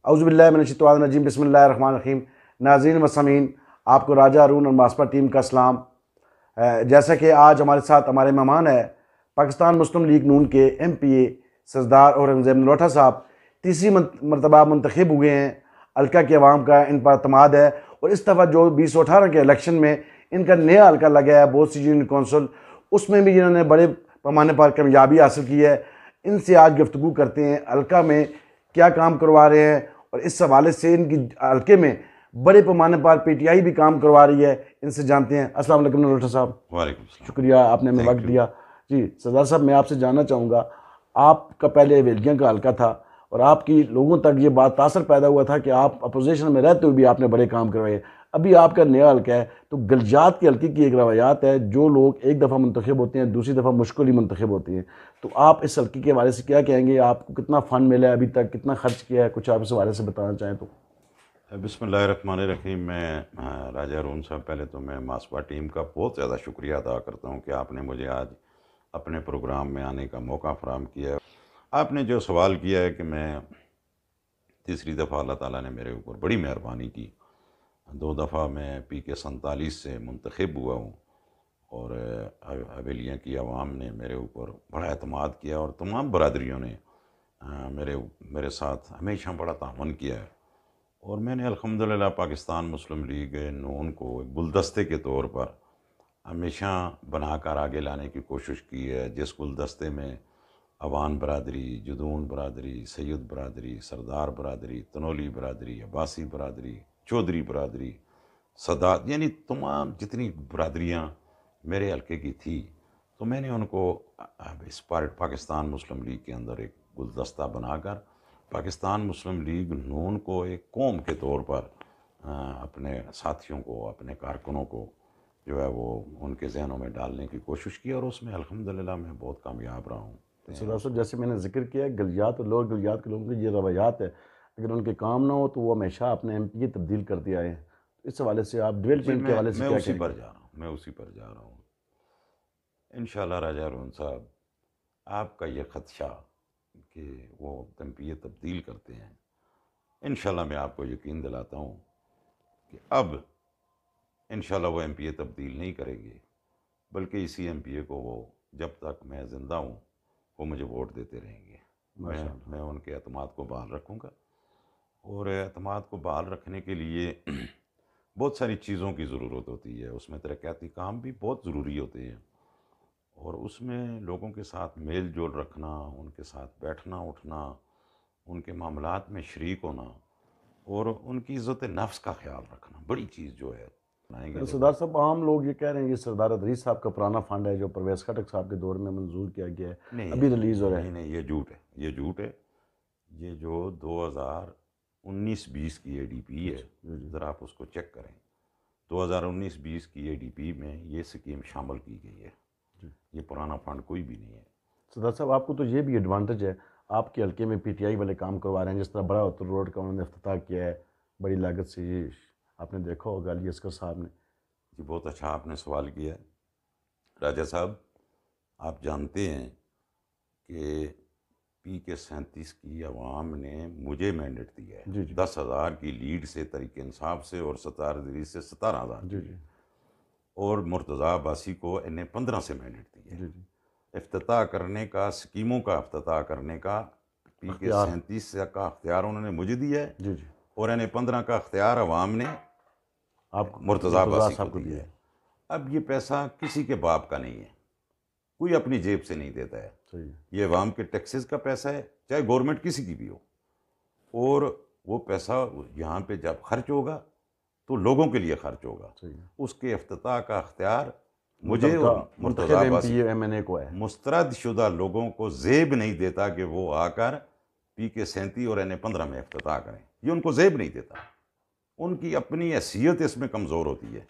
اعوذ باللہ من الشیطان الرجیم، بسم اللہ الرحمن الرحیم۔ ناظرین و سامعین، آپ کو راجہ ہارون اور ماسپا ٹیم کا سلام۔ جیسا کہ آج ہمارے ساتھ ہمارے مہمان ہے پاکستان مسلم لیگ نون کے ایم پی اے سردار اورنگزیب نلوٹھا صاحب، تیسری مرتبہ منتخب ہوئے ہیں۔ حلقہ کے عوام کا ان پر اعتماد ہے، اور اس دفعہ جو 2018 کے الیکشن میں ان کا نیا حلقہ لگا ہے بہت سی یونین کونسل، اس میں بھی جنہوں نے بڑے پیمانے پر کامیابی حاصل کی ہے۔ ان سے آج گفتگو کرتے ہیں، حلقہ میں کیا کام کروا رہے ہیں، اور اس حوالے سے ان کی حلقے میں بڑے پیمانے پر پی ٹی آئی بھی کام کروا رہی ہے۔ ان سے جانتے ہیں۔ السلام علیکم نلوٹھا صاحب۔ وعلیکم السلام۔ شکریہ، آپ نے ہمیں وقت دیا۔ جی سردار صاحب، میں آپ سے جاننا چاہوں گا، آپ کا پہلے ویلگیاں کا حلقہ تھا، اور آپ کی لوگوں تک یہ بات تاثر پیدا ہوا تھا کہ آپ اپوزیشن میں رہتے ہوئے بھی آپ نے بڑے کام کروائے۔ ابھی آپ کا نیا حلقہ ہے، تو گلجات کے حلقے کی ایک روایات ہے، جو لوگ ایک دفعہ منتخب ہوتے ہیں دوسری دفعہ مشکل ہی منتخب ہوتے ہیں، تو آپ اس حلقے کے حوالے سے کیا کہیں گے؟ آپ کو کتنا فنڈ ملا ہے ابھی تک، کتنا خرچ کیا ہے؟ کچھ آپ اس حوالے سے بتانا چاہیں تو۔ بسم اللہ الرحمن الرحیم۔ میں راجہ ہارون صاحب، پہلے تو میں ماسپا ٹیم کا بہت زیادہ شکریہ ادا کرتا ہوں کہ آپ نے مجھے آج اپنے پروگرام میں آنے کا موقع فراہم کیا ہے۔ آپ نے جو سوال کیا ہے کہ میں تیسری دفعہ اللہ تعالیٰ نے میرے اوپر بڑی مہربانی کی، 2 دفعہ میں پی کے 47 سے منتخب ہوا ہوں، اور حویلیاں کی عوام نے میرے اوپر بڑا اعتماد کیا، اور تمام برادریوں نے میرے ساتھ ہمیشہ بڑا تعاون کیا ہے، اور میں نے الحمدللہ پاکستان مسلم لیگ نون کو ایک گلدستے کے طور پر ہمیشہ بنا کر آگے لانے کی کوشش کی ہے، جس گلدستے میں عوان برادری، جدون برادری، سید برادری، سردار برادری، تنولی برادری، عباسی برادری، چودھری برادری، سادات، یعنی تمام جتنی برادریاں میرے حلقے کی تھی، تو میں نے ان کو اس پاکستان مسلم لیگ کے اندر ایک گلدستہ بنا کر پاکستان مسلم لیگ نون کو ایک قوم کے طور پر اپنے ساتھیوں کو، اپنے کارکنوں کو جو ہے وہ ان کے ذہنوں میں ڈالنے کی کوشش کی، اور اس میں الحمدللہ میں بہت کامیاب رہا ہوں۔ سردار صاحب، جیسے میں نے ذکر کیا ہے، گلیات اور لوور گلیات کے لوگوں کی یہ روایات ہے، اگر ان کے کام نہ ہو تو وہ ہمیشہ اپنے ایم پی تبدیل کرتے آئے ہیں۔ اس حوالے سے آپ ڈیولپمنٹ کے حوالے سے کیا کہیں گے؟ میں اسی پر جا رہا ہوں۔ انشاءاللہ راجہ ہارون صاحب، آپ کا یہ خدشہ کہ وہ ایم پی تبدیل کرتے ہیں، انشاءاللہ میں آپ کو یقین دلاتا ہوں کہ اب انشاءاللہ وہ ایم پی تبدیل نہیں کریں گے، بلکہ اسی ایم پی کو وہ جب تک میں زندہ ہوں وہ مجھے ووٹ دیتے رہیں گے۔ میں ان کے اعتماد کو بحال رکھوں گا، اور اعتماد کو بحال رکھنے کے لیے بہت ساری چیزوں کی ضرورت ہوتی ہے، اس میں ترقیاتی کام بھی بہت ضروری ہوتے ہیں، اور اس میں لوگوں کے ساتھ میل جول رکھنا، ان کے ساتھ بیٹھنا اٹھنا، ان کے معاملات میں شریک ہونا، اور ان کی عزت نفس کا خیال رکھنا بڑی چیز جو ہے۔ سردار صاحب، عام لوگ یہ کہہ رہے ہیں یہ سردار ادریس صاحب کا پرانا فنڈ ہے جو پرویز خٹک صاحب کے دور میں منظور کیا گیا ہے، ابھی ریلیز ہو رہا ہے۔ نہیں، یہ جھوٹ ہے، یہ جھوٹ ہے۔ یہ جو 2019-20 کی اے ڈی پی ہے، ذرا آپ اس کو چیک کریں، 2019-20 کی اے ڈی پی میں یہ سکیم شامل کی گئی ہے، یہ پرانا فنڈ کوئی بھی نہیں ہے۔ سردار صاحب، آپ کو تو یہ بھی ایڈوانٹیج ہے، آپ کے حلقے میں پی ٹی آئی والے کام کروا رہے ہیں، جس طرح بڑا اتر روڈ کا انہوں نے افتتاح کیا ہے بڑی لاگت سے، یہ آپ نے دیکھا ہوگا علی اصغر صاحب نے۔ جی بہت اچھا آپ نے سوال کیا ہے راجہ صاحب۔ آپ جانتے ہیں کہ پی کے 37 کی عوام نے مجھے مینڈیٹ دیا ہے، 10,000 کی لیڈ سے تحریک انصاف سے، اور ستار ادریس سے 17,000، اور مرتضیٰ عباسی کو این اے 15 سے مینڈیٹ دیا ہے۔ افتتاح کرنے کا، اسکیموں کا افتتاح کرنے کا پی کے 37 کا اختیار انہوں نے مجھے دیا ہے، اور این اے 15 کا اختیار عوام نے مرتضیٰ عباسی کو دیا ہے۔ اب یہ پیسہ کسی کے باپ کا نہیں ہے، کوئی اپنی جیب سے نہیں دیتا ہے، یہ عوام کے ٹیکسز کا پیسہ ہے، چاہے گورنمنٹ کسی کی بھی ہو، اور وہ پیسہ یہاں پہ جب خرچ ہوگا تو لوگوں کے لیے خرچ ہوگا۔ اس کے افتتاح کا اختیار مجھے اور مرتضیٰ عباسی کو ہے۔ مسترد شدہ لوگوں کو زیب نہیں دیتا کہ وہ آ کر پی کے 37 اور این اے 15 میں افتتاح کریں، یہ ان کو زیب نہیں دیتا، ان کی اپنی حیثیت اس میں کمزور ہوتی ہے۔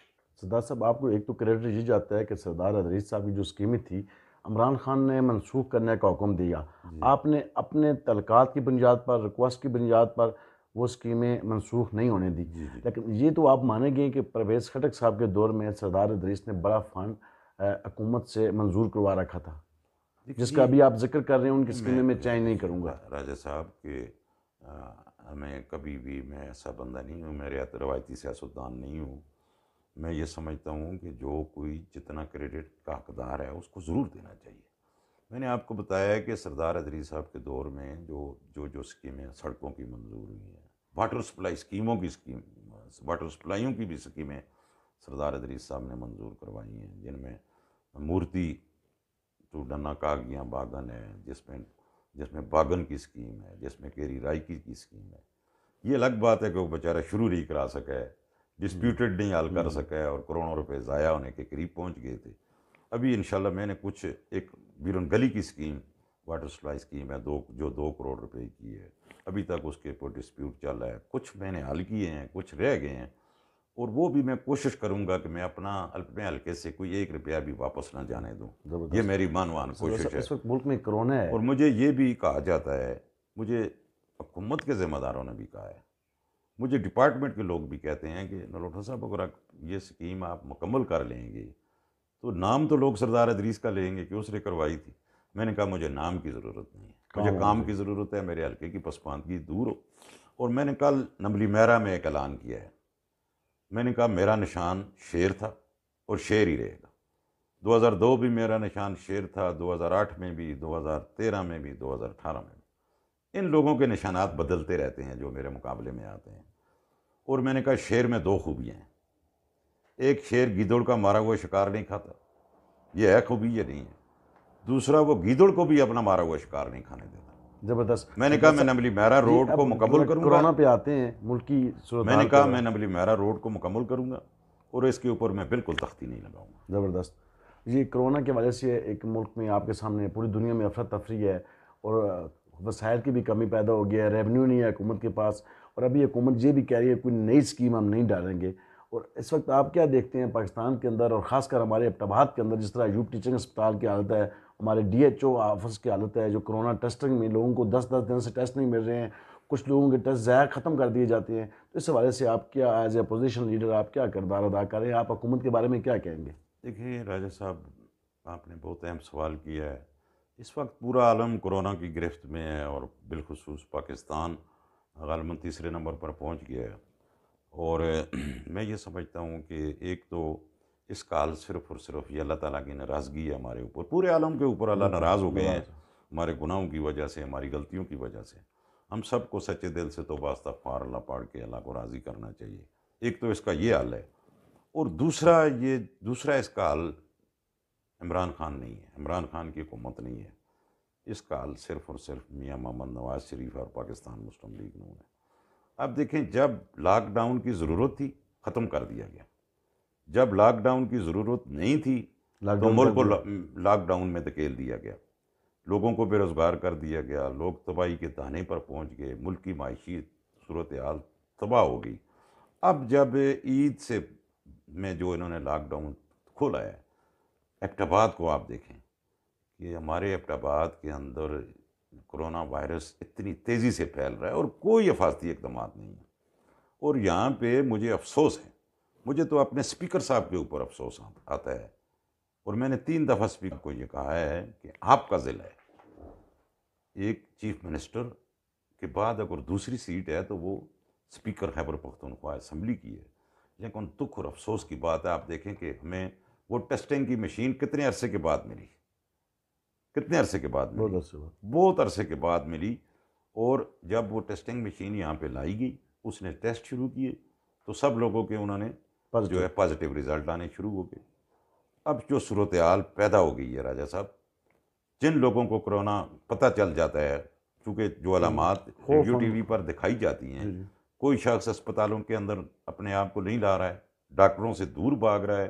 سردار صاحب، آپ کو ایک تو کریڈٹ یہ جاتا ہے کہ سردار ادریس صاحب کی جو اسکیمیں تھی عمران خان نے منسوخ کرنے کا حکم دیا، آپ نے اپنے تعلقات کی بنیاد پر، ریکویسٹ کی بنیاد پر وہ اسکیمیں منسوخ نہیں ہونے دی، لیکن یہ تو آپ مانیں گے کہ پرویز خٹک صاحب کے دور میں سردار ادریس نے بڑا فنڈ حکومت سے منظور کروا رکھا تھا، جس کا ابھی آپ ذکر کر رہے ہیں، ان کی اسکیمیں میں چینج نہیں کروں گا۔ راجہ صاحب کے میں کبھی بھی میں ایسا بندہ نہیں ہوں، میں روایتی سیاستدان نہیں ہوں. میں یہ سمجھتا ہوں کہ جو کوئی جتنا کریڈٹ کا حقدار ہے اس کو ضرور دینا چاہیے. میں نے آپ کو بتایا ہے کہ سردار ادریس صاحب کے دور میں جو اسکیمیں سڑکوں کی منظور ہوئی ہیں، واٹر سپلائی اسکیموں کی واٹر سپلائیوں کی بھی اسکیمیں سردار ادریس صاحب نے منظور کروائی ہیں، جن میں مورتی ٹو ڈنا کاگیاں باغن ہے، جس میں باغن کی اسکیم ہے، جس میں کیری رائکی کی اسکیم ہے. یہ الگ بات ہے کہ وہ بیچارہ شروع نہیں کرا سکا ہے، ڈسپیوٹڈ نہیں حل کر سکا ہے، اور کروڑوں روپے ضائع ہونے کے قریب پہنچ گئے تھے. ابھی انشاءاللہ میں نے کچھ ایک بیرون گلی کی اسکیم واٹر سپلائی اسکیم ہے جو 2 کروڑ روپے کی ہے، ابھی تک اس کے اوپر ڈسپیوٹ چل رہا ہے. کچھ میں نے حل کیے ہیں، کچھ رہ گئے ہیں، اور وہ بھی میں کوشش کروں گا کہ میں اپنے حلقے سے کوئی 1 روپیہ بھی واپس نہ جانے دوں. یہ میری مانوان کوشش ہے. اس وقت ملک میں کرونا ہے، اور مجھے یہ بھی کہا جاتا ہے، مجھے حکومت کے ذمہ داروں نے بھی کہا ہے، مجھے ڈپارٹمنٹ کے لوگ بھی کہتے ہیں کہ نلوٹھا صاحب اگر یہ اسکیم آپ مکمل کر لیں گے تو نام تو لوگ سردار ادریس کا لیں گے کہ اس نے کروائی تھی. میں نے کہا مجھے نام کی ضرورت نہیں ہے، مجھے کام کی ضرورت ہے. میرے حلقے کی پسماندگی دور ہو. اور میں نے کل نمبلی میرا میں ایک اعلان کیا ہے. میں نے کہا میرا نشان شیر تھا اور شیر ہی رہے گا. 2002 بھی میرا نشان شیر تھا، 2008 میں بھی، 2013 میں بھی، 2018 میں بھی. ان لوگوں کے نشانات بدلتے رہتے ہیں جو میرے مقابلے میں آتے ہیں. اور میں نے کہا شیر میں 2 خوبیاں ہیں. ایک، شیر گیدڑ کا مارا ہوا شکار نہیں کھاتا، یہ ہے خوبی، یہ نہیں ہے. دوسرا، وہ گیدڑ کو بھی اپنا مارا ہوا شکار نہیں کھانے دیتا. زبردست. میں نے کہا میں نمبلی میرا روڈ کو مکمل کروں گا. کرونا پہ آتے ہیں ملکی صورت. میں نے کہا میں نمبلی میرا روڈ کو مکمل کروں گا اور اس کے اوپر میں بالکل تختی نہیں لگاؤں گا. زبردست. یہ کرونا کی وجہ سے ایک ملک میں آپ کے سامنے پوری دنیا میں افراتفری ہے، اور وسائل کی بھی کمی پیدا ہو گیا ہے، ریونیو نہیں ہے حکومت کے پاس. اور ابھی حکومت یہ بھی کہہ رہی ہے کوئی نئی اسکیم ہم نہیں ڈالیں گے. اور اس وقت آپ کیا دیکھتے ہیں پاکستان کے اندر، اور خاص کر ہمارے ابٹاباد کے اندر، جس طرح ایوب ٹیچنگ اسپتال کی حالت ہے، ہمارے ڈی ایچ او آفس کی حالت ہے، جو کرونا ٹیسٹنگ میں لوگوں کو 10 دن سے ٹیسٹ نہیں مل رہے ہیں، کچھ لوگوں کے ٹیسٹ ضائع ختم کر دیے جاتے ہیں. تو اس حوالے سے آپ کیا ایز اے اپوزیشن لیڈر آپ کیا کردار ادا کر رہے ہیں؟ آپ حکومت کے بارے میں کیا کہیں گے؟ دیکھیے راجہ صاحب، آپ نے بہت اہم سوال کیا ہے. اس وقت پورا عالم کرونا کی گرفت میں ہے، اور بالخصوص پاکستان غالباً 3 نمبر پر پہنچ گیا ہے. اور میں یہ سمجھتا ہوں کہ ایک تو اس کال صرف اور صرف یہ اللہ تعالیٰ کی ناراضگی ہے ہمارے اوپر، پورے عالم کے اوپر اللہ ناراض ہو گئے ہیں ہمارے گناہوں کی وجہ سے، ہماری غلطیوں کی وجہ سے. ہم سب کو سچے دل سے توبہ استغفار اللہ پڑھ کے اللہ کو راضی کرنا چاہیے. ایک تو اس کا یہ حل ہے. اور دوسرا اس کا حل عمران خان نہیں ہے، عمران خان کی حکومت نہیں ہے. اس کا حل صرف اور صرف میاں محمد نواز شریف اور پاکستان مسلم لیگ نون ہے. اب دیکھیں، جب لاک ڈاؤن کی ضرورت تھی ختم کر دیا گیا، جب لاک ڈاؤن کی ضرورت نہیں تھی تو ملک کو لاک ڈاؤن میں دھکیل دیا گیا، لوگوں کو بے روزگار کر دیا گیا، لوگ تباہی کے دہانے پر پہنچ گئے، ملک کی معاشی صورتحال تباہ ہو گئی. اب جب عید سے میں جو انہوں نے لاک ڈاؤن کھولا ہے، ایبٹ-آباد کو آپ دیکھیں کہ ہمارے ایبٹ-آباد کے اندر کرونا وائرس اتنی تیزی سے پھیل رہا ہے اور کوئی حفاظتی اقدامات نہیں ہیں. اور یہاں پہ مجھے افسوس ہے، مجھے تو اپنے اسپیکر صاحب کے اوپر افسوس آتا ہے. اور میں نے 3 دفعہ اسپیکر کو یہ کہا ہے کہ آپ کا ضلع ہے، ایک چیف منسٹر کے بعد اگر دوسری سیٹ ہے تو وہ اسپیکر خیبر پختونخوا اسمبلی کی ہے. لیکن دکھ اور افسوس کی بات ہے، آپ دیکھیں کہ ہمیں وہ ٹیسٹنگ کی مشین کتنے عرصے کے بعد ملی، بہت عرصے کے بعد ملی. اور جب وہ ٹیسٹنگ مشین یہاں پہ لائی گئی، اس نے ٹیسٹ شروع کیے تو سب لوگوں کے انہوں نے جو ہے پازیٹیو رزلٹ آنے شروع ہو گئے. اب جو صورتحال پیدا ہو گئی ہے راجہ صاحب، جن لوگوں کو کرونا پتہ چل جاتا ہے، چونکہ جو علامات ریڈیو ٹی وی پر دکھائی جاتی ہیں، کوئی شخص اسپتالوں کے اندر اپنے آپ کو نہیں لا رہا ہے، ڈاکٹروں سے دور بھاگ رہا ہے،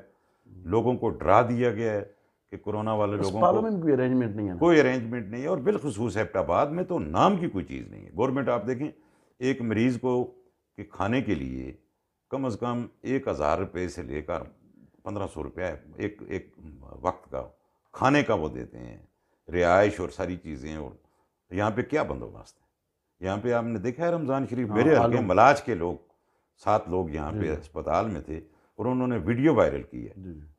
لوگوں کو ڈرا دیا گیا ہے کہ کرونا والے لوگوں کو کوئی ارینجمنٹ نہیں ہے، کوئی ارینجمنٹ نہیں ہے. اور بالخصوص ایبٹ-آباد میں تو نام کی کوئی چیز نہیں ہے. گورنمنٹ آپ دیکھیں، ایک مریض کو کہ کھانے کے لیے کم از کم 1000 روپے سے لے کر 1500 روپیہ ایک وقت کا کھانے کا وہ دیتے ہیں، رہائش اور ساری چیزیں. اور یہاں پہ کیا بندوبست ہے؟ یہاں پہ آپ نے دیکھا ہے رمضان شریف میرے حلقے ملاج کے لوگ 7 لوگ یہاں پہ اسپتال میں تھے، اور انہوں نے ویڈیو وائرل کی ہے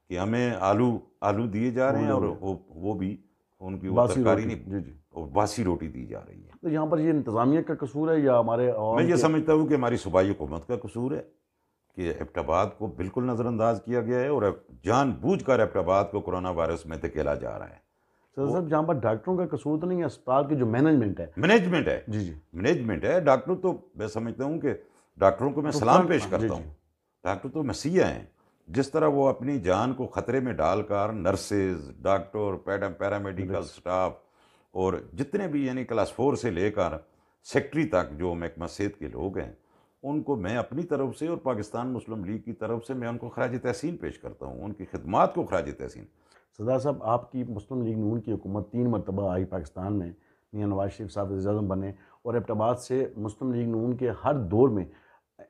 کہ ہمیں آلو دیے جا رہے ہیں، اور وہ بھی ان کی وہ ترکاری نہیں اور باسی روٹی دی جا رہی ہے۔ تو یہاں پر یہ انتظامیہ کا قصور ہے یا ہمارے عوام میں یہ کے؟ سمجھتا ہوں کہ ہماری صوبائی حکومت کا قصور ہے کہ ایبٹ آباد کو بالکل نظر انداز کیا گیا ہے، اور جان بوجھ کر ایبٹ آباد کو کرونا وائرس میں دھکیلا جا رہا ہے۔ صدر صاحب جہاں پر ڈاکٹروں کا قصور تو نہیں ہے، اسپتال کی جو مینجمنٹ ہے؟ مینجمنٹ ہے، جی جی مینجمنٹ ہے۔ ڈاکٹر تو میں سمجھتا ہوں کہ ڈاکٹروں کو میں سلام پیش کرتا ہوں، ڈاکٹر تو مسیح ہیں۔ جس طرح وہ اپنی جان کو خطرے میں ڈال کر نرسز، ڈاکٹر، پیرامیڈیکل سٹاف اور جتنے بھی یعنی کلاس 4 سے لے کر سیکٹری تک جو محکمہ صحت کے لوگ ہیں، ان کو میں اپنی طرف سے اور پاکستان مسلم لیگ کی طرف سے میں ان کو خراج تحسین پیش کرتا ہوں، ان کی خدمات کو خراج تحسین۔ سردار صاحب آپ کی مسلم لیگ نون کی حکومت 3 مرتبہ آئی پاکستان میں، میاں نواز شریف صاحب وزیر اعظم بنے، اور ایبٹ آباد سے مسلم لیگ نون کے ہر دور میں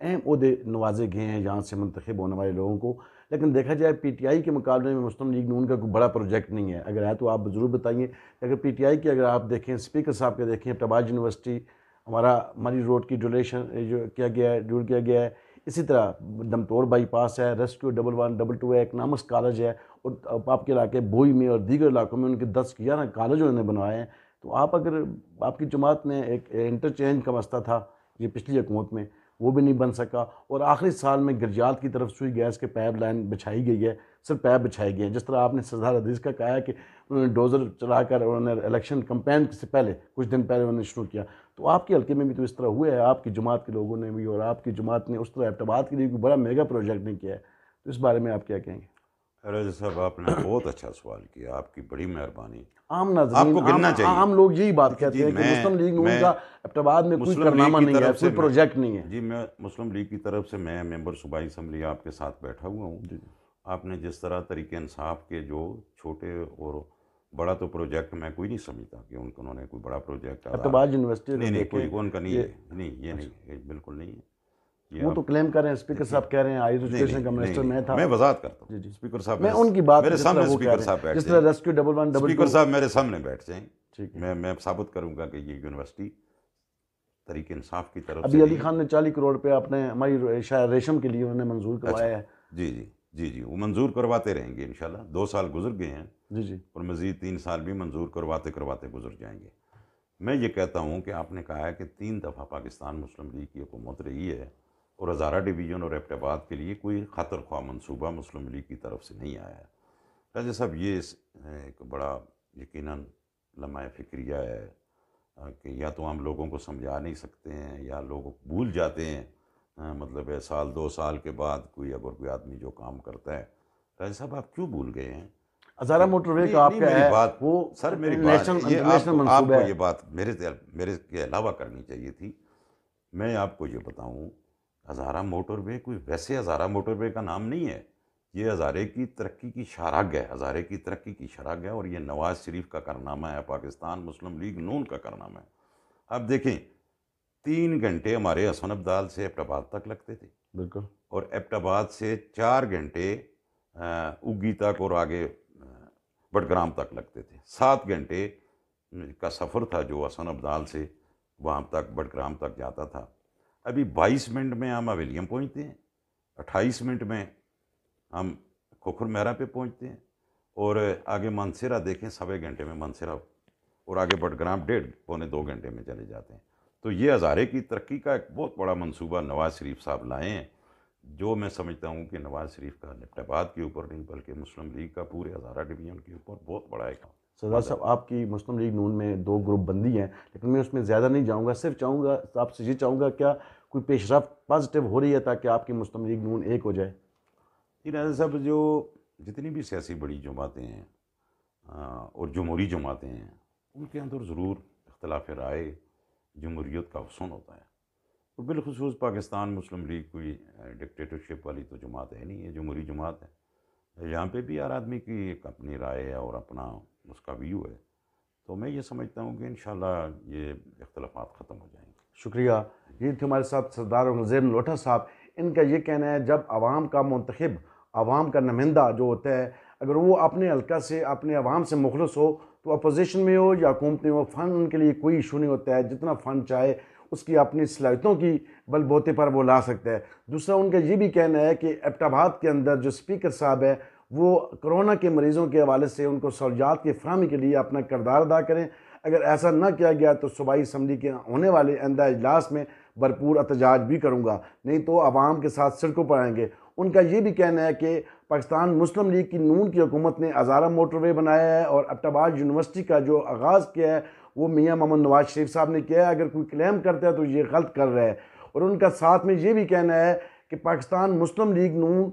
اہم عہدے نوازے گئے ہیں یہاں سے منتخب ہونے والے لوگوں کو، لیکن دیکھا جائے پی ٹی آئی کے مقابلے میں مسلم لیگ نون کا کوئی بڑا پروجیکٹ نہیں ہے۔ اگر ہے تو آپ ضرور بتائیے۔ اگر پی ٹی آئی کی اگر آپ دیکھیں، اسپیکر صاحب کے دیکھیں، ایبٹ آباد یونیورسٹی ہمارا مری روڈ کی ڈولیشن جو کیا گیا ہے، جڑ کیا گیا ہے، اسی طرح دمتور بائی پاس ہے، ریسکیو 1112 ہے، اکنامکس کالج ہے، اور آپ کے علاقے بوئی میں اور دیگر علاقوں میں ان کے 10-11 کالج انہوں نے بنوائے ہیں۔ تو آپ اگر آپ کی جماعت نے ایک انٹرچینج کا مسئلہ تھا یہ پچھلی حکومت میں، وہ بھی نہیں بن سکا، اور آخری سال میں گرجیات کی طرف سوئی گیس کے پائپ لائن بچھائی گئی ہے، صرف پائپ بچھائے گئے ہیں۔ جس طرح آپ نے سردار عزیز کا کہا ہے کہ انہوں نے ڈوزر چلا کر انہوں نے الیکشن کمپین سے پہلے کچھ دن پہلے انہوں نے شروع کیا، تو آپ کے حلقے میں بھی تو اس طرح ہوا ہے، آپ کی جماعت کے لوگوں نے بھی، اور آپ کی جماعت نے اس طرح ایبٹ آباد کے لیے کوئی بڑا میگا پروجیکٹ نہیں کیا ہے، تو اس بارے میں آپ کیا کہیں گے؟ راجہ صاحب آپ نے بہت اچھا سوال کیا، آپ کی بڑی مہربانی۔ عام آپ ناظرین، کو گننا چاہیے، عام لوگ یہی بات کہتے ہیں کہ میں مسلم لیگ نون کا ایبٹ آباد میں کوئی کارنامہ نہیں ہے، کوئی پروجیکٹ نہیں ہے۔ جی میں مسلم لیگ کی طرف سے میں ممبر صوبائی اسمبلی آپ کے ساتھ بیٹھا ہوا ہوں۔ آپ نے جس طرح طریقہ انصاف کے جو چھوٹے اور بڑا تو پروجیکٹ میں کوئی نہیں سمجھتا کہ انہوں نے کوئی بڑا پروجیکٹ ایبٹ آباد یونیورسٹی نہیں کوئی ان کا نہیں ہے، نہیں یہ نہیں، بالکل نہیں ہے۔ وہ تو کلیم کر رہے ہیں، اسپیکر صاحب کہہ رہے ہیں ہائر ایجوکیشن کا منسٹر میں تھا۔ میں وضاحت کرتا ہوں، اسپیکر صاحب میں ان کی بات میرے سامنے اسپیکر صاحب بیٹھ جس طرح ریسکیو 1112 اسپیکر صاحب میرے سامنے بیٹھ جائیں، میں ثابت کروں گا کہ یہ یونیورسٹی تحریک انصاف کی طرف سے ابھی علی خان نے 40 کروڑ روپے اپنے ہماری شاید ریشم کے لیے انہوں نے منظور کروایا ہے۔ جی وہ منظور کرواتے رہیں گے انشاءاللہ۔ 2 سال گزر گئے ہیں جی اور مزید 3 سال بھی منظور کرواتے گزر جائیں گے۔ میں یہ کہتا ہوں کہ آپ نے کہا ہے کہ 3 دفعہ پاکستان مسلم لیگ کی حکومت رہی ہے اور ہزارہ ڈویژن اور ایبٹ آباد کے لیے کوئی خاطر خواہ منصوبہ مسلم لیگ کی طرف سے نہیں آیا ہے۔ راجہ صاحب یہ ایک بڑا یقیناً لمحہ فکریہ ہے کہ یا تو ہم لوگوں کو سمجھا نہیں سکتے ہیں یا لوگ بھول جاتے ہیں، مطلب ہے 1-2 سال کے بعد کوئی آدمی جو کام کرتا ہے۔ راجہ صاحب آپ کیوں بھول گئے ہیں؟ ہزارہ موٹر وے کا آپ کا ہے وہ سر میری بات آپ کو یہ بات میرے کے علاوہ کرنی چاہیے تھی۔ میں آپ کو یہ بتاؤں، ہزارہ موٹر وے کوئی ویسے ہزارہ موٹر وے کا نام نہیں ہے، یہ ہزارے کی ترقی کی شاہراہ ہے، ہزارے کی ترقی کی شاہراہ ہے، اور یہ نواز شریف کا کارنامہ ہے، پاکستان مسلم لیگ نون کا کارنامہ ہے۔ اب دیکھیں 3 گھنٹے ہمارے حسن عبدال سے ایبٹ آباد تک لگتے تھے، بالکل، اور ایبٹ آباد سے 4 گھنٹے اگی تک اور آگے بٹگرام تک لگتے تھے۔ 7 گھنٹے کا سفر تھا جو حسن عبدال سے وہاں تک بٹگرام تک جاتا تھا۔ ابھی 22 منٹ میں ہم ویلیم پہنچتے ہیں، 28 منٹ میں ہم کھوکھر مہرا پہ پہنچتے ہیں، اور آگے منصرہ دیکھیں 1.25 گھنٹے میں منصرہ، اور آگے بٹگرام 1.5-2 گھنٹے میں چلے جاتے ہیں۔ تو یہ ہزارے کی ترقی کا ایک بہت بڑا منصوبہ نواز شریف صاحب لائے ہیں، جو میں سمجھتا ہوں کہ نواز شریف کا ایبٹ آباد کے اوپر نہیں بلکہ مسلم لیگ کا پورے ہزارہ ڈویژن کے اوپر بہت بڑا ایک۔ سردار صاحب آپ کی مسلم لیگ نون میں 2 گروپ بندی ہیں، لیکن میں اس میں زیادہ نہیں جاؤں گا، صرف چاہوں گا آپ سے یہ چاہوں گا کیا کوئی پیش رفت پازیٹیو ہو رہی ہے تاکہ آپ کی مسلم لیگ نون ایک ہو جائے؟ راجہ صاحب جو جتنی بھی سیاسی بڑی جماعتیں ہیں اور جمہوری جماعتیں ہیں، ان کے اندر ضرور اختلاف رائے جمہوریت کا حسن ہوتا ہے، اور بالخصوص پاکستان مسلم لیگ کوئی ڈکٹیٹرشپ والی تو جماعت ہے نہیں، ہے جمہوری جماعت ہے۔ یہاں پہ بھی ہر آدمی کی ایک اپنی رائے ہے اور اپنا اس کا ویو ہے، تو میں یہ سمجھتا ہوں کہ انشاءاللہ یہ اختلافات ختم ہو جائیں گے۔ شکریہ۔ یہ تھے ہمارے ساتھ سردار نذیر لوٹھا صاحب۔ ان کا یہ کہنا ہے جب عوام کا منتخب، عوام کا نمائندہ جو ہوتا ہے، اگر وہ اپنے حلقہ سے اپنے عوام سے مخلص ہو تو اپوزیشن میں ہو یا حکومت میں ہو، فنڈ ان کے لیے کوئی ایشو نہیں ہوتا ہے، جتنا فنڈ چاہے اس کی اپنی صلاحیتوں کی بل بوتے پر وہ لا سکتا ہے۔ دوسرا ان کا یہ بھی کہنا ہے کہ ایبٹ آباد کے اندر جو اسپیکر صاحب ہے وہ کرونا کے مریضوں کے حوالے سے ان کو سہولیات کی فراہمی کے لیے اپنا کردار ادا کریں۔ اگر ایسا نہ کیا گیا تو صوبائی اسمبلی کے ہونے والے آئندہ اجلاس میں بھرپور احتجاج بھی کروں گا، نہیں تو عوام کے ساتھ سڑکوں پر آئیں گے۔ ان کا یہ بھی کہنا ہے کہ پاکستان مسلم لیگ کی نون کی حکومت نے ہزارہ موٹر وے بنایا ہے اور ایبٹ آباد یونیورسٹی کا جو آغاز کیا ہے وہ میاں محمد نواز شریف صاحب نے کیا ہے۔ اگر کوئی کلیم کرتا ہے تو یہ غلط کر رہا ہے۔ اور ان کا ساتھ میں یہ بھی کہنا ہے کہ پاکستان مسلم لیگ نون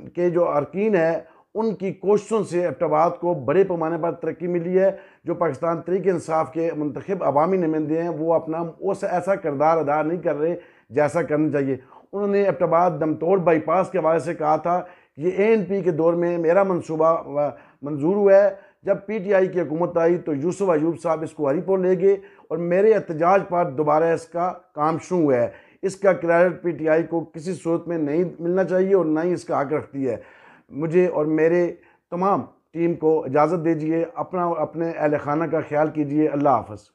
کے جو ارکین ہیں ان کی کوششوں سے ایبٹ آباد کو بڑے پیمانے پر ترقی ملی ہے۔ جو پاکستان تحریک انصاف کے منتخب عوامی نمائندے ہیں وہ اپنا ایسا کردار ادا نہیں کر رہے جیسا کرنا چاہیے۔ انہوں نے ایبٹ آباد دم توڑ بائی پاس کے حوالے سے کہا تھا یہ ANP کے دور میں میرا منصوبہ منظور ہوا ہے، جب PTI کی حکومت آئی تو یوسف ایوب صاحب اس کو ہری پور لے گئے اور میرے احتجاج پر دوبارہ اس کا کام شروع ہوا ہے۔ اس کا کریڈٹ PTI کو کسی صورت میں نہیں ملنا چاہیے اور نہ ہی اس کا حق رکھتی ہے۔ مجھے اور میرے تمام ٹیم کو اجازت دیجیے، اپنے اہل خانہ کا خیال کیجیے۔ اللہ حافظ۔